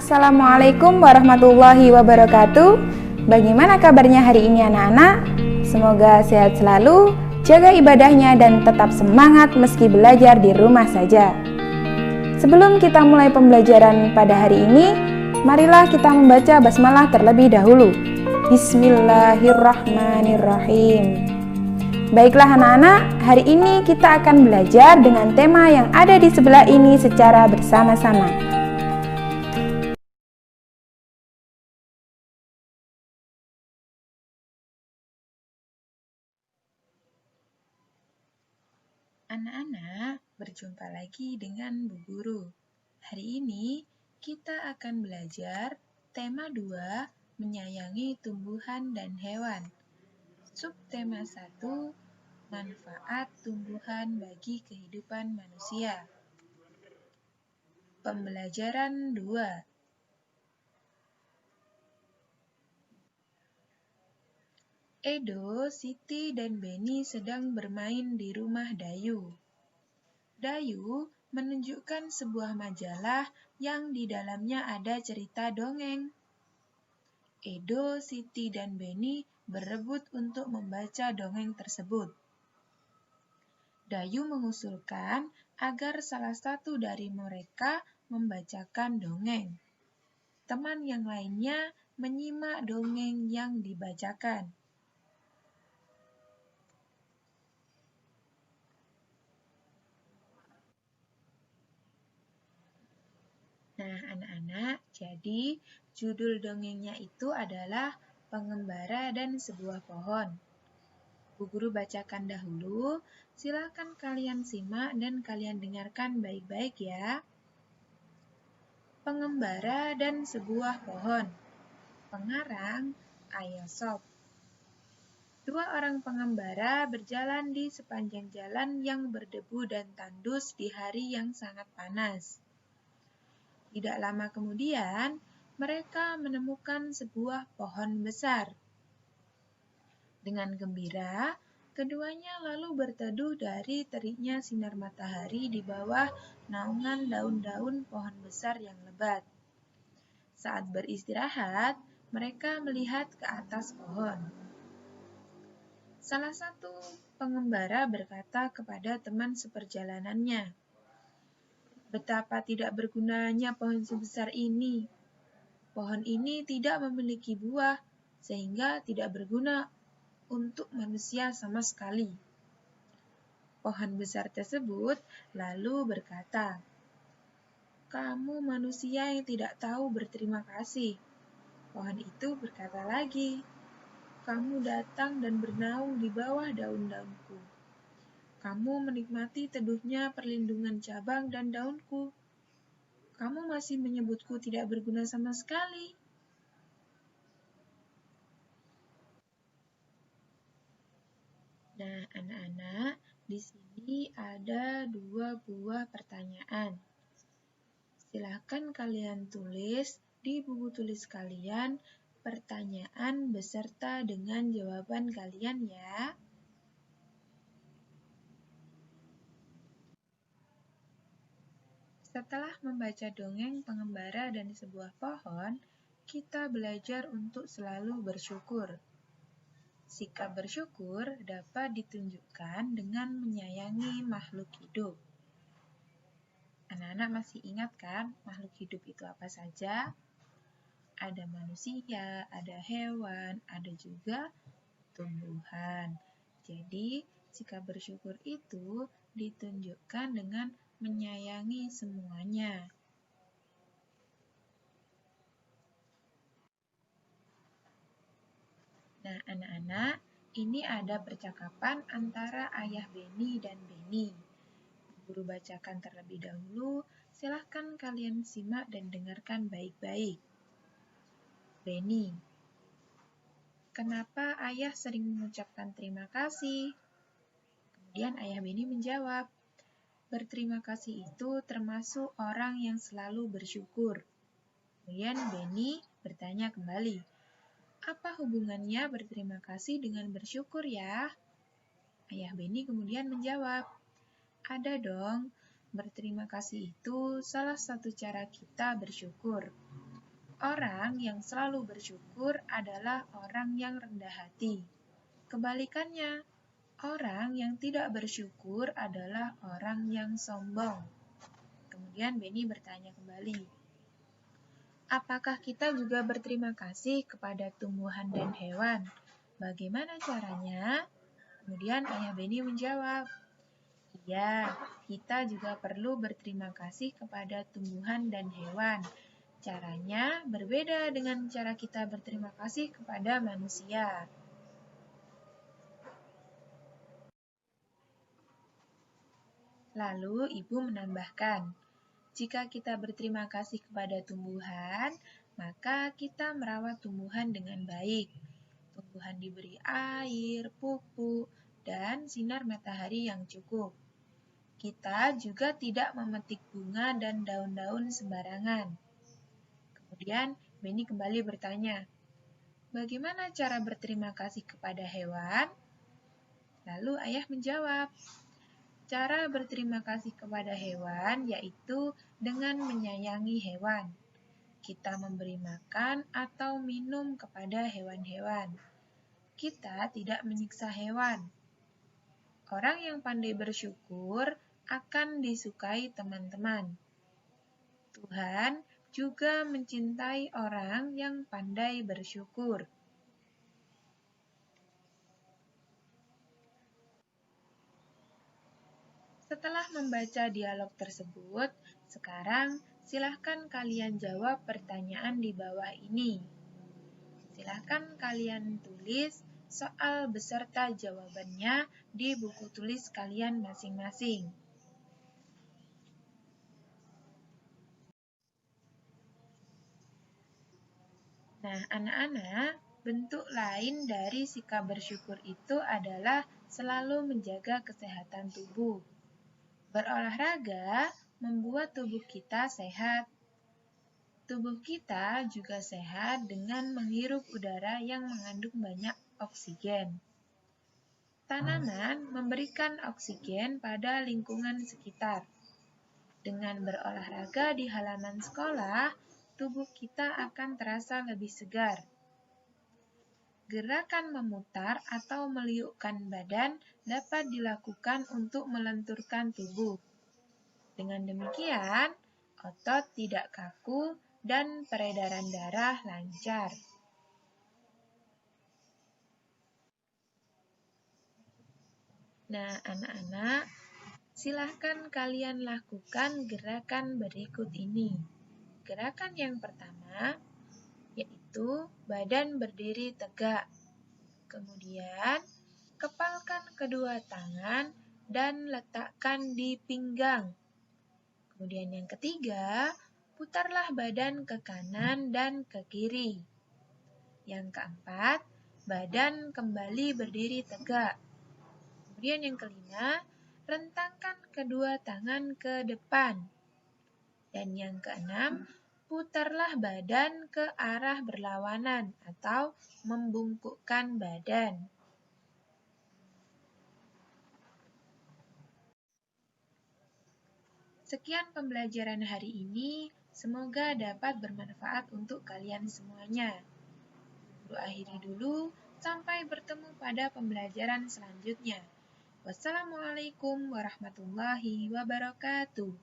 Assalamualaikum warahmatullahi wabarakatuh. Bagaimana kabarnya hari ini anak-anak? Semoga sehat selalu, jaga ibadahnya dan tetap semangat meski belajar di rumah saja. Sebelum kita mulai pembelajaran pada hari ini, marilah kita membaca basmalah terlebih dahulu. Bismillahirrahmanirrahim. Baiklah anak-anak, hari ini kita akan belajar dengan tema yang ada di sebelah ini secara bersama-sama. Anak-anak, berjumpa lagi dengan Bu Guru. Hari ini kita akan belajar tema 2, menyayangi tumbuhan dan hewan. Subtema 1, manfaat tumbuhan bagi kehidupan manusia. Pembelajaran 2. Edo, Siti, dan Beni sedang bermain di rumah Dayu. Dayu menunjukkan sebuah majalah yang di dalamnya ada cerita dongeng. Edo, Siti, dan Beni berebut untuk membaca dongeng tersebut. Dayu mengusulkan agar salah satu dari mereka membacakan dongeng. Teman yang lainnya menyimak dongeng yang dibacakan. Nah, anak-anak, jadi judul dongengnya itu adalah Pengembara dan Sebuah Pohon. Bu Guru bacakan dahulu, silakan kalian simak dan kalian dengarkan baik-baik ya. Pengembara dan Sebuah Pohon. Pengarang Aesop. Dua orang pengembara berjalan di sepanjang jalan yang berdebu dan tandus di hari yang sangat panas. Tidak lama kemudian, mereka menemukan sebuah pohon besar. Dengan gembira, keduanya lalu berteduh dari teriknya sinar matahari di bawah naungan daun-daun pohon besar yang lebat. Saat beristirahat, mereka melihat ke atas pohon. Salah satu pengembara berkata kepada teman seperjalanannya, "Betapa tidak bergunanya pohon sebesar ini. Pohon ini tidak memiliki buah, sehingga tidak berguna untuk manusia sama sekali." Pohon besar tersebut lalu berkata, "Kamu manusia yang tidak tahu berterima kasih." Pohon itu berkata lagi, "Kamu datang dan bernaung di bawah daun-daunku. Kamu menikmati teduhnya perlindungan cabang dan daunku. Kamu masih menyebutku tidak berguna sama sekali." Nah, anak-anak, di sini ada 2 buah pertanyaan. Silakan kalian tulis di buku tulis kalian pertanyaan beserta dengan jawaban kalian ya. Setelah membaca dongeng Pengembara dan Sebuah Pohon, kita belajar untuk selalu bersyukur. Sikap bersyukur dapat ditunjukkan dengan menyayangi makhluk hidup. Anak-anak masih ingat kan makhluk hidup itu apa saja? Ada manusia, ada hewan, ada juga tumbuhan. Jadi, sikap bersyukur itu ditunjukkan dengan menyayangi semuanya. Nah, anak-anak, ini ada percakapan antara ayah Beni dan Beni. Guru bacakan terlebih dahulu, silahkan kalian simak dan dengarkan baik-baik. Beni, "Kenapa ayah sering mengucapkan terima kasih?" Kemudian ayah Beni menjawab, "Berterima kasih itu termasuk orang yang selalu bersyukur." Kemudian Beni bertanya kembali, "Apa hubungannya berterima kasih dengan bersyukur ya?" Ayah Beni kemudian menjawab, "Ada dong, berterima kasih itu salah satu cara kita bersyukur. Orang yang selalu bersyukur adalah orang yang rendah hati. Kebalikannya, orang yang tidak bersyukur adalah orang yang sombong. Kemudian Benny bertanya kembali, apakah kita juga berterima kasih kepada tumbuhan dan hewan? Bagaimana caranya? Kemudian ayah Benny menjawab, iya, kita juga perlu berterima kasih kepada tumbuhan dan hewan. Caranya berbeda dengan cara kita berterima kasih kepada manusia. Lalu ibu menambahkan, jika kita berterima kasih kepada tumbuhan, maka kita merawat tumbuhan dengan baik. Tumbuhan diberi air, pupuk, dan sinar matahari yang cukup. Kita juga tidak memetik bunga dan daun-daun sembarangan. Kemudian Benny kembali bertanya, bagaimana cara berterima kasih kepada hewan? Lalu ayah menjawab, cara berterima kasih kepada hewan yaitu dengan menyayangi hewan. Kita memberi makan atau minum kepada hewan-hewan. Kita tidak menyiksa hewan. Orang yang pandai bersyukur akan disukai teman-teman. Tuhan juga mencintai orang yang pandai bersyukur. Setelah membaca dialog tersebut, sekarang silahkan kalian jawab pertanyaan di bawah ini. Silahkan kalian tulis soal beserta jawabannya di buku tulis kalian masing-masing. Nah, anak-anak, bentuk lain dari sikap bersyukur itu adalah selalu menjaga kesehatan tubuh. Berolahraga membuat tubuh kita sehat. Tubuh kita juga sehat dengan menghirup udara yang mengandung banyak oksigen. Tanaman memberikan oksigen pada lingkungan sekitar. Dengan berolahraga di halaman sekolah, tubuh kita akan terasa lebih segar. Gerakan memutar atau meliukkan badan dapat dilakukan untuk melenturkan tubuh. Dengan demikian, otot tidak kaku dan peredaran darah lancar. Nah, anak-anak, silahkan kalian lakukan gerakan berikut ini. Gerakan yang pertama yaitu badan berdiri tegak. Kemudian, kepalkan kedua tangan dan letakkan di pinggang. Kemudian yang ketiga, putarlah badan ke kanan dan ke kiri. Yang keempat, badan kembali berdiri tegak. Kemudian yang kelima, rentangkan kedua tangan ke depan. Dan yang keenam, putarlah badan ke arah berlawanan atau membungkukkan badan. Sekian pembelajaran hari ini, semoga dapat bermanfaat untuk kalian semuanya. Guru akhiri dulu, sampai bertemu pada pembelajaran selanjutnya. Wassalamualaikum warahmatullahi wabarakatuh.